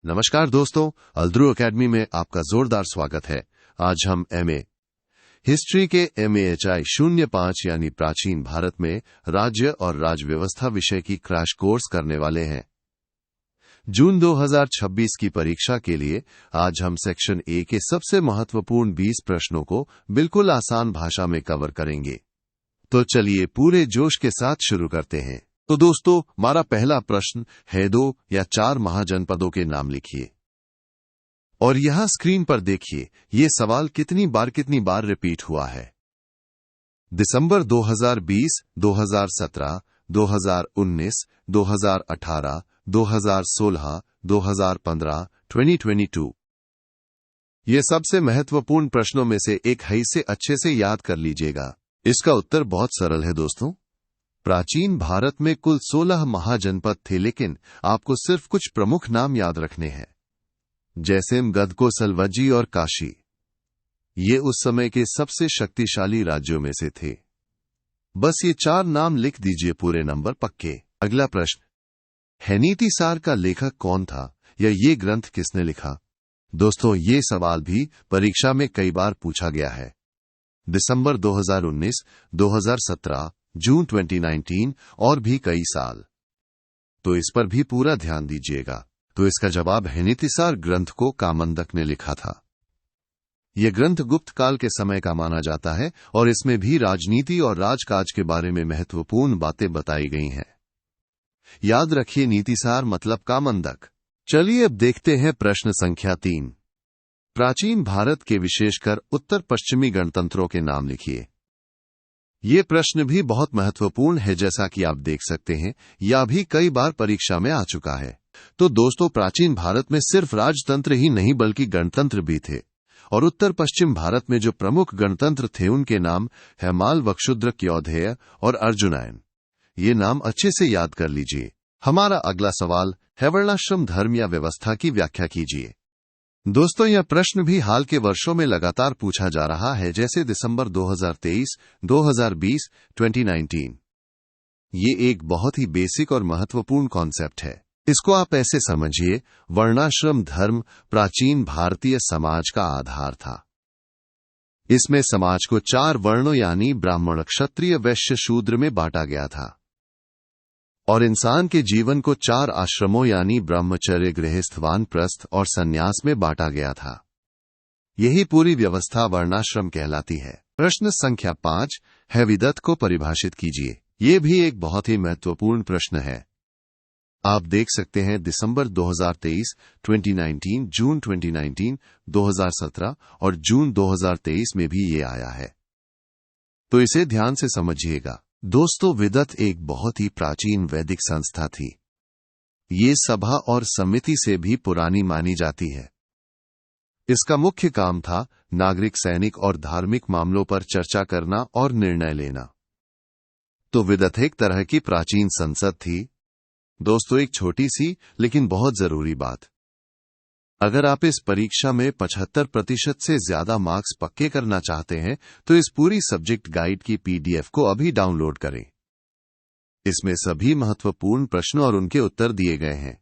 नमस्कार दोस्तों, अल्द्रू एकेडमी में आपका जोरदार स्वागत है। आज हम एमए हिस्ट्री के MAHI 05 यानी प्राचीन भारत में राज्य और राज व्यवस्था विषय की क्रैश कोर्स करने वाले हैं। जून 2026 की परीक्षा के लिए आज हम सेक्शन ए के सबसे महत्वपूर्ण 20 प्रश्नों को बिल्कुल आसान भाषा में कवर करेंगे। तो चलिए पूरे जोश के साथ शुरू करते हैं। तो दोस्तों, हमारा पहला प्रश्न है 2 या 4 महाजनपदों के नाम लिखिए। और यहां स्क्रीन पर देखिए, ये सवाल कितनी बार रिपीट हुआ है। दिसंबर 2020, 2017, 2019, 2018, 2016, 2015, 2022। ये सबसे महत्वपूर्ण प्रश्नों में से एक है, इसे अच्छे से याद कर लीजिएगा। इसका उत्तर बहुत सरल है दोस्तों। प्राचीन भारत में कुल 16 महाजनपद थे, लेकिन आपको सिर्फ कुछ प्रमुख नाम याद रखने हैं, जैसे मगध, सलवजी और काशी। ये उस समय के सबसे शक्तिशाली राज्यों में से थे। बस ये 4 नाम लिख दीजिए, पूरे नंबर पक्के। अगला प्रश्न है, नीतिसार का लेखक कौन था या ये ग्रंथ किसने लिखा? दोस्तों, ये सवाल भी परीक्षा में कई बार पूछा गया है। दिसंबर 2019, 2017, जून 2019 और भी कई साल। तो इस पर भी पूरा ध्यान दीजिएगा। तो इसका जवाब है, नीतिसार ग्रंथ को कामंदक ने लिखा था। यह ग्रंथ गुप्त काल के समय का माना जाता है और इसमें भी राजनीति और राजकाज के बारे में महत्वपूर्ण बातें बताई गई हैं। याद रखिए, नीतिसार मतलब कामंदक। चलिए अब देखते हैं प्रश्न संख्या 3। प्राचीन भारत के विशेषकर उत्तर पश्चिमी गणतंत्रों के नाम लिखिए। ये प्रश्न भी बहुत महत्वपूर्ण है, जैसा कि आप देख सकते हैं, यह भी कई बार परीक्षा में आ चुका है। तो दोस्तों, प्राचीन भारत में सिर्फ राजतंत्र ही नहीं बल्कि गणतंत्र भी थे। और उत्तर पश्चिम भारत में जो प्रमुख गणतंत्र थे उनके नाम है माल, वक्षुद्र, यौधेय और अर्जुनायन। ये नाम अच्छे से याद कर लीजिए। हमारा अगला सवाल है, वर्णाश्रम धर्म या व्यवस्था की व्याख्या कीजिए। दोस्तों, यह प्रश्न भी हाल के वर्षों में लगातार पूछा जा रहा है, जैसे दिसंबर 2023, 2020, 2019। ये एक बहुत ही बेसिक और महत्वपूर्ण कॉन्सेप्ट है। इसको आप ऐसे समझिए, वर्णाश्रम धर्म प्राचीन भारतीय समाज का आधार था। इसमें समाज को 4 वर्णों यानी ब्राह्मण, क्षत्रिय, वैश्य, शूद्र में बांटा गया था और इंसान के जीवन को 4 आश्रमों यानी ब्रह्मचर्य, गृहस्थ, वानप्रस्थ और संन्यास में बांटा गया था। यही पूरी व्यवस्था वर्णाश्रम कहलाती है। प्रश्न संख्या 5 है, विदत को परिभाषित कीजिए। ये भी एक बहुत ही महत्वपूर्ण प्रश्न है। आप देख सकते हैं, दिसंबर 2023, 2019, जून 2019, 2017 और जून 2023 में भी ये आया है। तो इसे ध्यान से समझिएगा। दोस्तों, विदत एक बहुत ही प्राचीन वैदिक संस्था थी। ये सभा और समिति से भी पुरानी मानी जाती है। इसका मुख्य काम था नागरिक, सैनिक और धार्मिक मामलों पर चर्चा करना और निर्णय लेना। तो विदत एक तरह की प्राचीन संसद थी। दोस्तों, एक छोटी सी लेकिन बहुत जरूरी बात, अगर आप इस परीक्षा में 75% से ज्यादा मार्क्स पक्के करना चाहते हैं तो इस पूरी सब्जेक्ट गाइड की PDF को अभी डाउनलोड करें। इसमें सभी महत्वपूर्ण प्रश्न और उनके उत्तर दिए गए हैं।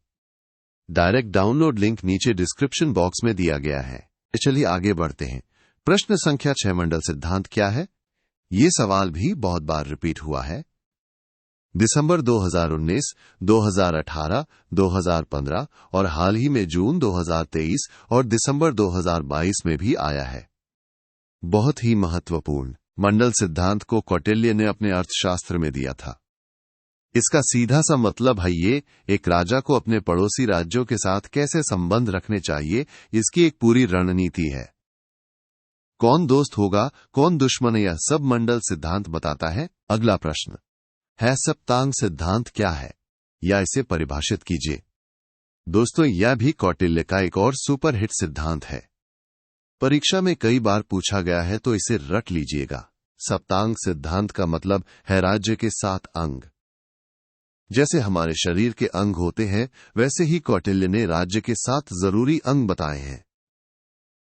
डायरेक्ट डाउनलोड लिंक नीचे डिस्क्रिप्शन बॉक्स में दिया गया है। चलिए आगे बढ़ते हैं। प्रश्न संख्या 6, मंडल सिद्धांत क्या है? ये सवाल भी बहुत बार रिपीट हुआ है। दिसंबर 2019, 2018, 2015 और हाल ही में जून 2023 और दिसंबर 2022 में भी आया है। बहुत ही महत्वपूर्ण। मंडल सिद्धांत को कौटिल्य ने अपने अर्थशास्त्र में दिया था। इसका सीधा सा मतलब है, ये एक राजा को अपने पड़ोसी राज्यों के साथ कैसे संबंध रखने चाहिए, इसकी एक पूरी रणनीति है। कौन दोस्त होगा, कौन दुश्मन, यह सब मंडल सिद्धांत बताता है। अगला प्रश्न है, सप्तांग सिद्धांत क्या है, या इसे परिभाषित कीजिए। दोस्तों, यह भी कौटिल्य का एक और सुपरहिट सिद्धांत है। परीक्षा में कई बार पूछा गया है, तो इसे रट लीजिएगा। सप्तांग सिद्धांत का मतलब है राज्य के 7 अंग। जैसे हमारे शरीर के अंग होते हैं, वैसे ही कौटिल्य ने राज्य के 7 जरूरी अंग बताए हैं।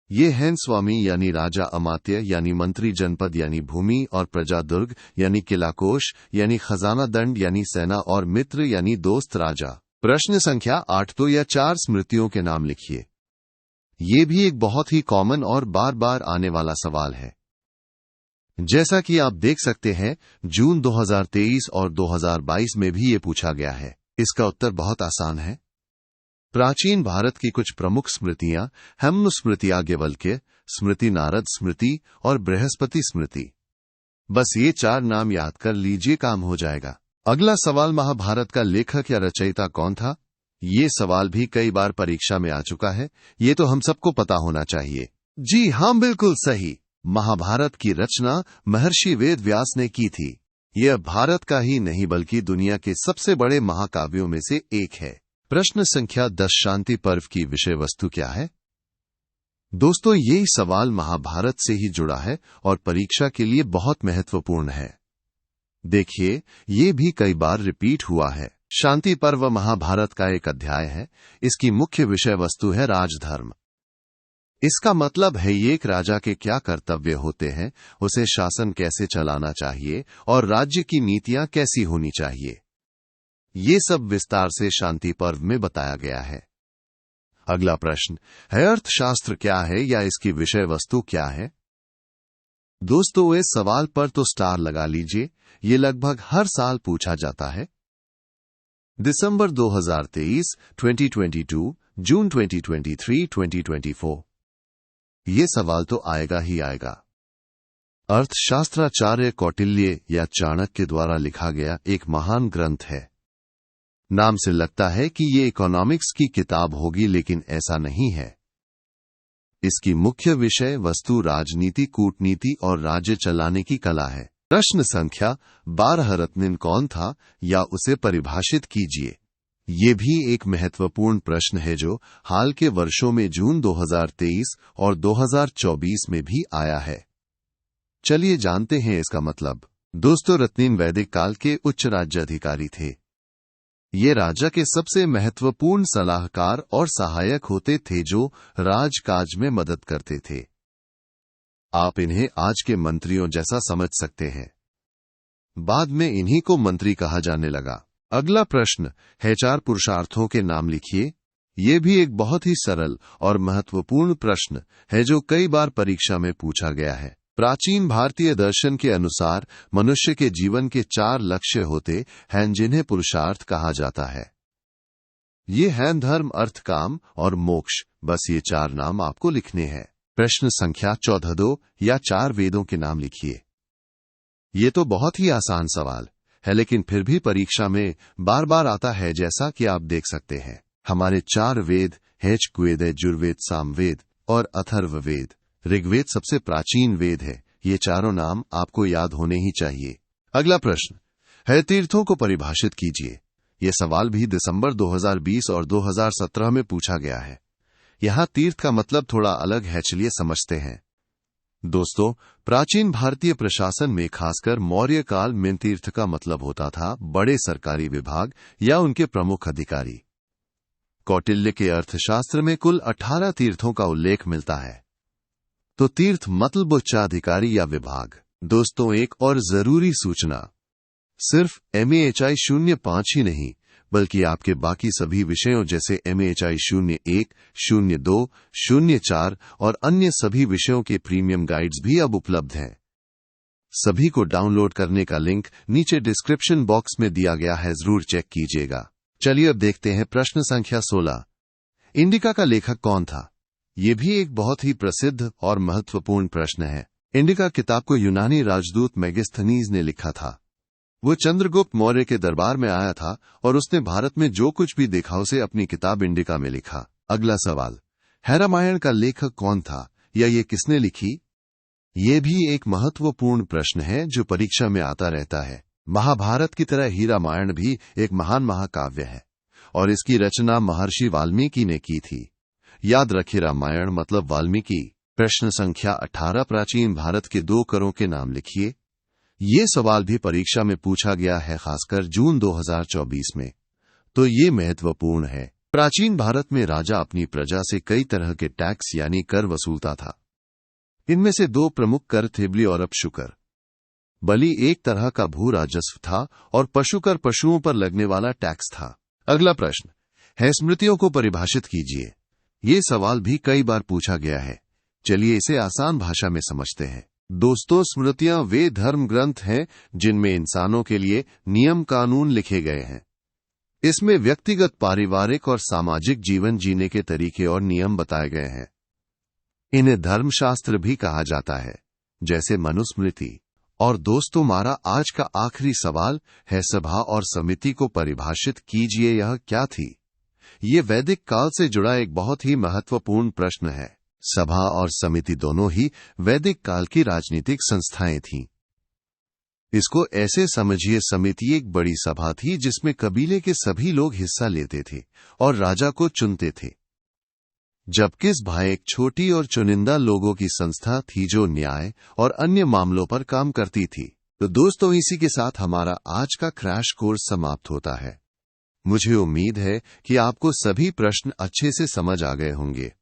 ये हैं स्वामी यानी राजा, अमात्य यानी मंत्री, जनपद यानी भूमि और प्रजा, दुर्ग यानी किला, कोश यानी खजाना, दंड यानी सेना और मित्र यानी दोस्त राजा। प्रश्न संख्या 8 2 या 4 स्मृतियों के नाम लिखिए। ये भी एक बहुत ही कॉमन और बार बार आने वाला सवाल है। जैसा कि आप देख सकते हैं, जून 2023 और 2022 में भी ये पूछा गया है। इसका उत्तर बहुत आसान है। प्राचीन भारत की कुछ प्रमुख स्मृतियां हेमनुस्मृति याज्ञवल्क्य, स्मृति नारद स्मृति और बृहस्पति स्मृति। बस ये 4 नाम याद कर लीजिए, काम हो जाएगा। अगला सवाल, महाभारत का लेखक या रचयिता कौन था? ये सवाल भी कई बार परीक्षा में आ चुका है। ये तो हम सबको पता होना चाहिए। जी हां, बिल्कुल सही। महाभारत की रचना महर्षि वेद व्यास ने की थी। यह भारत का ही नहीं बल्कि दुनिया के सबसे बड़े महाकाव्यों में से एक है। प्रश्न संख्या 10, शांति पर्व की विषय वस्तु क्या है? दोस्तों, ये सवाल महाभारत से ही जुड़ा है और परीक्षा के लिए बहुत महत्वपूर्ण है। देखिए, ये भी कई बार रिपीट हुआ है। शांति पर्व महाभारत का एक अध्याय है। इसकी मुख्य विषय वस्तु है राजधर्म। इसका मतलब है एक राजा के क्या कर्तव्य होते हैं, उसे शासन कैसे चलाना चाहिए और राज्य की नीतियां कैसी होनी चाहिए। ये सब विस्तार से शांति पर्व में बताया गया है। अगला प्रश्न है, अर्थशास्त्र क्या है या इसकी विषय वस्तु क्या है? दोस्तों, इस सवाल पर तो स्टार लगा लीजिए। ये लगभग हर साल पूछा जाता है। दिसंबर 2023, 2022, जून 2023, 2024। ये सवाल तो आएगा ही आएगा। अर्थशास्त्राचार्य कौटिल्य या चाणक्य द्वारा लिखा गया एक महान ग्रंथ है। नाम से लगता है कि ये इकोनॉमिक्स की किताब होगी, लेकिन ऐसा नहीं है। इसकी मुख्य विषय वस्तु राजनीति, कूटनीति और राज्य चलाने की कला है। प्रश्न संख्या 12, रत्निन कौन था या उसे परिभाषित कीजिए। ये भी एक महत्वपूर्ण प्रश्न है जो हाल के वर्षों में जून 2023 और 2024 में भी आया है। चलिए जानते हैं इसका मतलब। दोस्तों, रत्निन वैदिक काल के उच्च राज्य अधिकारी थे। ये राजा के सबसे महत्वपूर्ण सलाहकार और सहायक होते थे जो राजकाज में मदद करते थे। आप इन्हें आज के मंत्रियों जैसा समझ सकते हैं। बाद में इन्हीं को मंत्री कहा जाने लगा। अगला प्रश्न है, 4 पुरुषार्थों के नाम लिखिए। ये भी एक बहुत ही सरल और महत्वपूर्ण प्रश्न है जो कई बार परीक्षा में पूछा गया है। प्राचीन भारतीय दर्शन के अनुसार मनुष्य के जीवन के 4 लक्ष्य होते हैं जिन्हें पुरुषार्थ कहा जाता है। ये हैं धर्म, अर्थ, काम और मोक्ष। बस ये 4 नाम आपको लिखने हैं। प्रश्न संख्या 14, 2 या 4 वेदों के नाम लिखिए। ये तो बहुत ही आसान सवाल है, लेकिन फिर भी परीक्षा में बार बार आता है, जैसा कि आप देख सकते हैं। हमारे 4 वेद हैं ऋग्वेद, यजुर्वेद, सामवेद और अथर्ववेद। ऋग्वेद सबसे प्राचीन वेद है। ये चारों नाम आपको याद होने ही चाहिए। अगला प्रश्न है, तीर्थों को परिभाषित कीजिए। यह सवाल भी दिसंबर 2020 और 2017 में पूछा गया है। यहां तीर्थ का मतलब थोड़ा अलग है, चलिए समझते हैं। दोस्तों, प्राचीन भारतीय प्रशासन में खासकर मौर्य काल में तीर्थ का मतलब होता था बड़े सरकारी विभाग या उनके प्रमुख अधिकारी। कौटिल्य के अर्थशास्त्र में कुल 18 तीर्थों का उल्लेख मिलता है। तो तीर्थ मतलब उच्चाधिकारी या विभाग। दोस्तों, एक और जरूरी सूचना, सिर्फ MAHI 05 ही नहीं बल्कि आपके बाकी सभी विषयों जैसे MAHI 01, 02, 04 और अन्य सभी विषयों के प्रीमियम गाइड्स भी अब उपलब्ध हैं। सभी को डाउनलोड करने का लिंक नीचे डिस्क्रिप्शन बॉक्स में दिया गया है, जरूर चेक कीजिएगा। चलिए अब देखते हैं प्रश्न संख्या 16। इंडिका का लेखक कौन था? ये भी एक बहुत ही प्रसिद्ध और महत्वपूर्ण प्रश्न है। इंडिका किताब को यूनानी राजदूत मेगास्थनीज ने लिखा था। वो चंद्रगुप्त मौर्य के दरबार में आया था और उसने भारत में जो कुछ भी देखा उसे अपनी किताब इंडिका में लिखा। अगला सवाल है, रामायण का लेखक कौन था या ये किसने लिखी? ये भी एक महत्वपूर्ण प्रश्न है जो परीक्षा में आता रहता है। महाभारत की तरह ही रामायण भी एक महान महाकाव्य है और इसकी रचना महर्षि वाल्मीकि ने की थी। याद रखिए, रामायण मतलब वाल्मीकि। प्रश्न संख्या 18, प्राचीन भारत के 2 करों के नाम लिखिए। ये सवाल भी परीक्षा में पूछा गया है, खासकर जून 2024 में, तो ये महत्वपूर्ण है। प्राचीन भारत में राजा अपनी प्रजा से कई तरह के टैक्स यानी कर वसूलता था। इनमें से 2 प्रमुख कर थे, बलि और अपशुकर। बलि एक तरह का भू राजस्व था और पशुकर पशुओं पर लगने वाला टैक्स था। अगला प्रश्न है, स्मृतियों को परिभाषित कीजिए। ये सवाल भी कई बार पूछा गया है। चलिए इसे आसान भाषा में समझते हैं। दोस्तों, स्मृतियां वे धर्म ग्रंथ हैं जिनमें इंसानों के लिए नियम कानून लिखे गए हैं। इसमें व्यक्तिगत, पारिवारिक और सामाजिक जीवन जीने के तरीके और नियम बताए गए हैं। इन्हें धर्मशास्त्र भी कहा जाता है, जैसे मनुस्मृति। और दोस्तों, हमारा आज का आखिरी सवाल है, सभा और समिति को परिभाषित कीजिए, यह क्या थी? ये वैदिक काल से जुड़ा एक बहुत ही महत्वपूर्ण प्रश्न है। सभा और समिति दोनों ही वैदिक काल की राजनीतिक संस्थाएं थीं। इसको ऐसे समझिए, समिति एक बड़ी सभा थी जिसमें कबीले के सभी लोग हिस्सा लेते थे और राजा को चुनते थे, जबकि सभा एक छोटी और चुनिंदा लोगों की संस्था थी जो न्याय और अन्य मामलों पर काम करती थी। तो दोस्तों, इसी के साथ हमारा आज का क्रैश कोर्स समाप्त होता है। मुझे उम्मीद है कि आपको सभी प्रश्न अच्छे से समझ आ गए होंगे।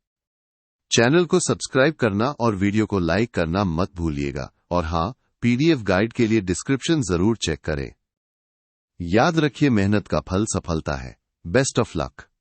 चैनल को सब्सक्राइब करना और वीडियो को लाइक करना मत भूलिएगा। और हाँ, पीडीएफ गाइड के लिए डिस्क्रिप्शन जरूर चेक करें। याद रखिए, मेहनत का फल सफलता है। Best of luck.